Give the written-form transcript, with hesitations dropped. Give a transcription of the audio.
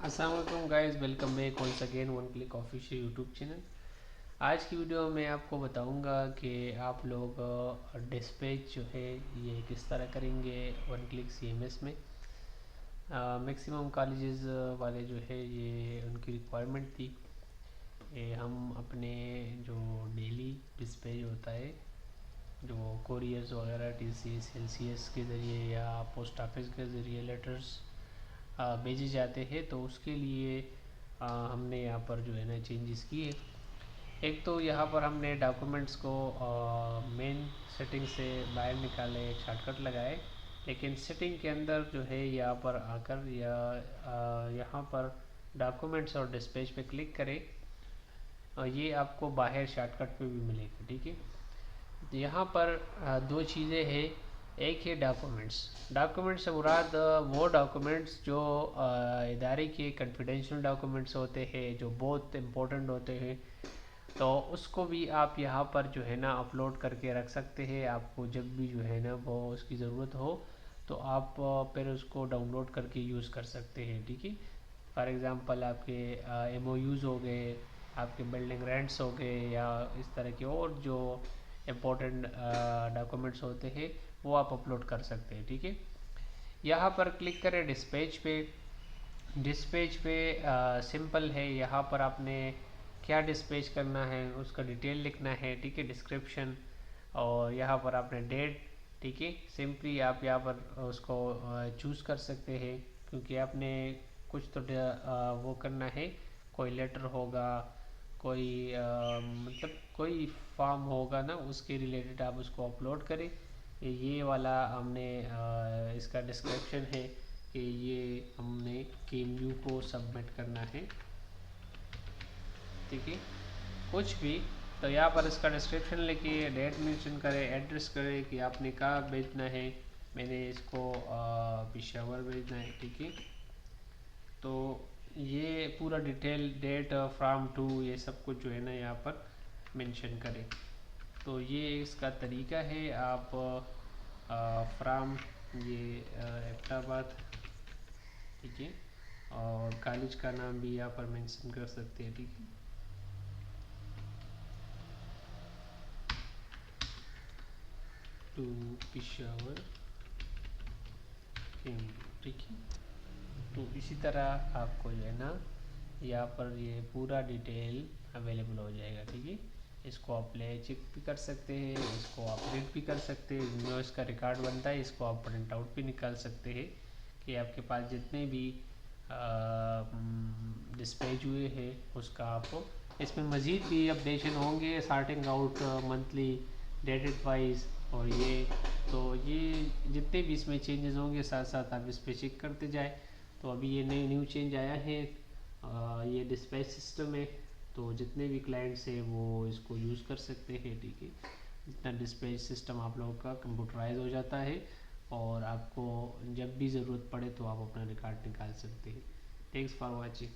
अस्सलाम वालेकुम guys, welcome back once again One Click official YouTube channel. आज की वीडियो में आपको बताऊंगा कि आप लोग डिस्पैच जो है ये किस तरह करेंगे वन क्लिक सीएमएस में। मैक्सिमम कॉलेजेस वाले जो है ये उनकी रिक्वायरमेंट थी कि हम अपने जो डेली डिस्पैच होता है, जो कोरियर्स वगैरह टीसीएस एलसीएस के ज़रिए या पोस्ट ऑफिस के ज़रिए लेटर्स भेजे जाते हैं, तो उसके लिए हमने यहाँ पर जो है ना चेंजेस किए। एक तो यहाँ पर हमने डॉक्यूमेंट्स को मेन सेटिंग से बाहर निकाले, एक शॉर्टकट लगाए, लेकिन सेटिंग के अंदर जो है यहाँ पर आकर या यहाँ पर डॉक्यूमेंट्स और डिस्पैच पे क्लिक करें। ये आपको बाहर शॉर्टकट पे भी मिलेगा, ठीक है। यहाँ पर दो चीज़ें हैं। एक है डॉक्यूमेंट्स से मुराद वो डॉक्यूमेंट्स जो इदारे के कॉन्फिडेंशियल डॉक्यूमेंट्स होते हैं, जो बहुत इम्पोर्टेंट होते हैं, तो उसको भी आप यहाँ पर जो है ना अपलोड करके रख सकते हैं। आपको जब भी जो है ना वो उसकी ज़रूरत हो तो आप फिर उसको डाउनलोड करके यूज़ कर सकते हैं, ठीक है। फॉर एग्ज़ाम्पल आपके एमओयूज़ हो गए, आपके बिल्डिंग रेंट्स हो गए, या इस तरह के और जो इम्पोर्टेंट डॉक्यूमेंट्स होते हैं वो आप अपलोड कर सकते हैं, ठीक है। यहाँ पर क्लिक करें डिस्पैच पे सिंपल है। यहाँ पर आपने क्या डिस्पैच करना है उसका डिटेल लिखना है, ठीक है, डिस्क्रिप्शन, और यहाँ पर आपने डेट, ठीक है। सिंपली आप यहाँ पर उसको चूज़ कर सकते हैं, क्योंकि आपने कुछ तो वो करना है। कोई लेटर होगा, कोई मतलब कोई फॉर्म होगा ना, उसके रिलेटेड आप उसको अपलोड करें। ये वाला हमने इसका डिस्क्रिप्शन है कि ये हमने केमयू को सबमिट करना है, ठीक है, कुछ भी। तो यहाँ पर इसका डिस्क्रिप्शन लिखिए, डेट मेंशन करें, एड्रेस करें कि आपने कहाँ भेजना है। मैंने इसको पेशावर भेजना है, ठीक है। तो ये पूरा डिटेल, डेट फ्राम टू, ये सब कुछ जो है ना यहाँ पर मेंशन करें। तो ये इसका तरीका है। आप फ्राम ये एबटाबाद, ठीक है, और कॉलेज का नाम भी यहाँ पर मेंशन कर सकते हैं, ठीक है। टू पेशावर ठीक है। तो इसी तरह आपको जो है ना यहाँ पर ये पूरा डिटेल अवेलेबल हो जाएगा, ठीक है। इसको आप प्ले चेक भी कर सकते हैं, इसको आप रीड भी कर सकते हैं। जो इसका रिकॉर्ड बनता है इसको आप प्रिंट आउट भी निकाल सकते हैं कि आपके पास जितने भी डिस्पैच हुए हैं उसका आपको इसमें मज़ीद भी अपडेशन होंगे, starting out monthly, dated wise, और ये तो ये जितने भी इसमें चेंजेस होंगे साथ साथ आप इस पर चेक करते जाए। तो अभी ये न्यू चेंज आया है, ये डिस्पैच सिस्टम है, तो जितने भी क्लाइंट्स हैं वो इसको यूज़ कर सकते हैं, ठीक है। इतना डिस्पैच सिस्टम आप लोगों का कंप्यूटराइज हो जाता है, और आपको जब भी ज़रूरत पड़े तो आप अपना रिकॉर्ड निकाल सकते हैं। Thanks for watching.